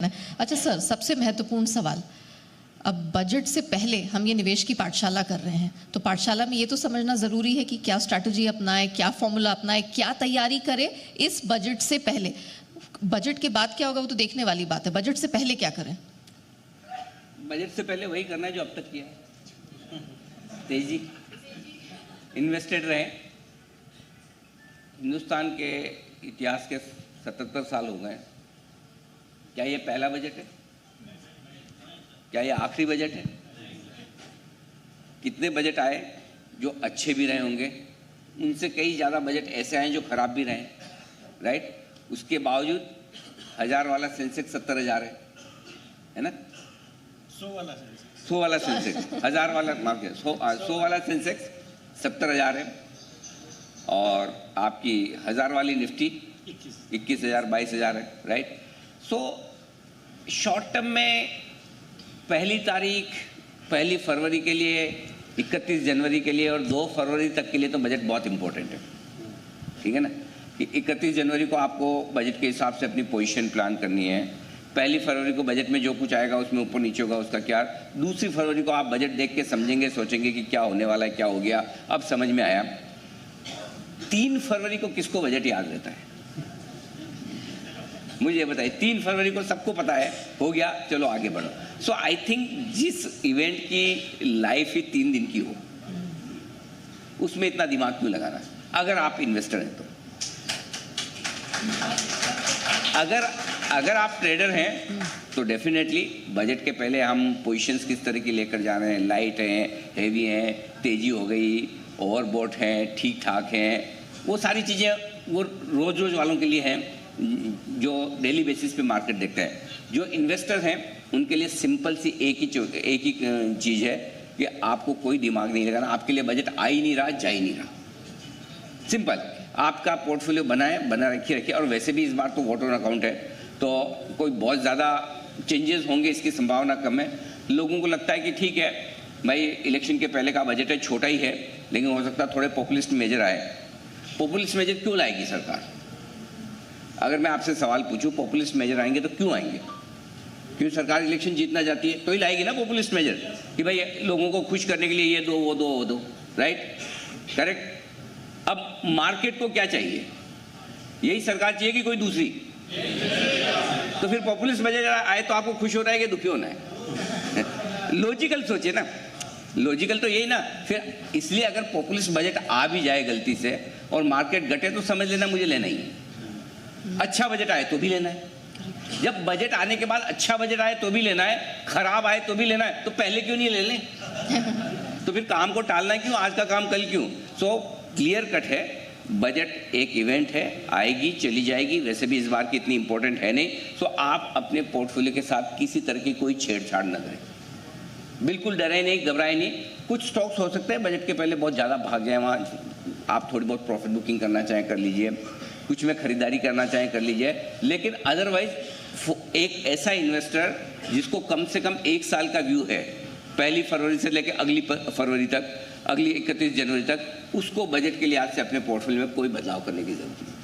है। अच्छा सर, सबसे महत्वपूर्ण सवाल, अब बजट से पहले हम ये निवेश की पाठशाला कर रहे हैं, तो पाठशाला में ये तो समझना ज़रूरी है कि क्या स्ट्रैटेजी अपनाएं, क्या फॉर्मूला अपनाएं, क्या तैयारी करें इस बजट से पहले। बजट के बाद क्या होगा वो तो देखने वाली बात है, बजट से पहले क्या करें? बजट से पहले वही करना है जो अब तक किया है, तेजी, इन्वेस्टेड रहे। हिंदुस्तान के इतिहास के 77 साल हो गए, क्या ये पहला बजट है? क्या ये आखिरी बजट है? कितने बजट आए जो अच्छे भी रहे होंगे, उनसे कई ज़्यादा बजट ऐसे आए जो खराब भी रहे, राइट? उसके बावजूद 1000 वाला सेंसेक्स 70,000 है ना? 100 वाला सेंसेक्स 1000 वाला, माफ किया, 100 वाला सेंसेक्स 70,000 है, और आपकी 1000 वाली निफ्टी 21,000 22,000 है, राइट? सो शॉर्ट टर्म में पहली फरवरी के लिए, 31 जनवरी के लिए और 2 फरवरी तक के लिए तो बजट बहुत इंपॉर्टेंट है, ठीक है ना? कि 31 जनवरी को आपको बजट के हिसाब से अपनी पोजीशन प्लान करनी है। पहली फरवरी को बजट में जो कुछ आएगा उसमें ऊपर नीचे होगा उसका क्या। दूसरी फरवरी को आप बजट देख के समझेंगे, सोचेंगे कि क्या होने वाला है, क्या हो गया, अब समझ में आया। 3 फरवरी को किसको बजट याद रहता है? मुझे बताइए, 3 फरवरी को सबको पता है, हो गया, चलो आगे बढ़ो। सो आई थिंक जिस इवेंट की लाइफ ही 3 दिन की हो, उसमें इतना दिमाग क्यों लगाना, अगर आप इन्वेस्टर हैं तो। अगर आप ट्रेडर हैं तो डेफिनेटली बजट के पहले हम पोजीशंस किस तरह की लेकर जा रहे हैं, लाइट हैं, हेवी हैं, तेजी हो गई, ओवरबॉट हैं, ठीक ठाक हैं, वो सारी चीज़ें वो रोज वालों के लिए हैं जो डेली बेसिस पे मार्केट देखते हैं। जो इन्वेस्टर हैं उनके लिए सिंपल सी एक ही चीज़ है कि आपको कोई दिमाग नहीं लगाना, आपके लिए बजट आ ही नहीं रहा, जा ही नहीं रहा। सिंपल, आपका पोर्टफोलियो बना रखिए, और वैसे भी इस बार तो वोट ऑन अकाउंट है, तो कोई बहुत ज़्यादा चेंजेस होंगे इसकी संभावना कम है। लोगों को लगता है कि ठीक है भाई, इलेक्शन के पहले का बजट है, छोटा ही है, लेकिन हो सकता है थोड़े पॉपुलिस्ट मेजर आए। पॉपुलिस्ट मेजर क्यों लाएगी सरकार? अगर मैं आपसे सवाल पूछूं, पॉपुलिस्ट मेजर आएंगे तो क्यों आएंगे? क्यों सरकार इलेक्शन जीतना चाहती है तो ही लाएगी ना पॉपुलिस्ट मेजर, कि भाई लोगों को खुश करने के लिए ये दो, वो दो, वो दो, राइट? करेक्ट। अब मार्केट को क्या चाहिए? यही सरकार चाहिए कि कोई दूसरी? तो फिर पॉपुलिस्ट मेजर आए तो आपको खुश होना है कि दुखी होना है? लॉजिकल सोचिए ना, लॉजिकल तो यही ना। फिर इसलिए अगर पॉपुलिस्ट बजट आ भी जाए गलती से और मार्केट घटे तो समझ लेना मुझे लेना ही है। अच्छा बजट आए तो भी लेना है। जब बजट आने के बाद अच्छा बजट आए तो भी लेना है, खराब आए तो भी लेना है, तो पहले क्यों नहीं ले लें? तो फिर काम को टालना क्यों, आज का काम कल क्यों? सो क्लियर कट है, बजट एक इवेंट है, आएगी चली जाएगी, वैसे भी इस बार की इतनी इंपॉर्टेंट है नहीं। सो आप अपने पोर्टफोलियो के साथ किसी तरह की कोई छेड़छाड़ न करें, बिल्कुल डरे नहीं, घबराए नहीं। कुछ स्टॉक्स हो सकते हैं बजट के पहले बहुत ज़्यादा भाग जाए, वहाँ आप थोड़ी बहुत प्रॉफिट बुकिंग करना चाहें कर लीजिए, कुछ में खरीदारी करना चाहें कर लीजिए, लेकिन अदरवाइज एक ऐसा इन्वेस्टर जिसको कम से कम 1 साल का व्यू है, पहली फरवरी से लेकर अगली फरवरी तक, अगली 31 जनवरी तक, उसको बजट के लिहाज से अपने पोर्टफोलियो में कोई बदलाव करने की जरूरत नहीं।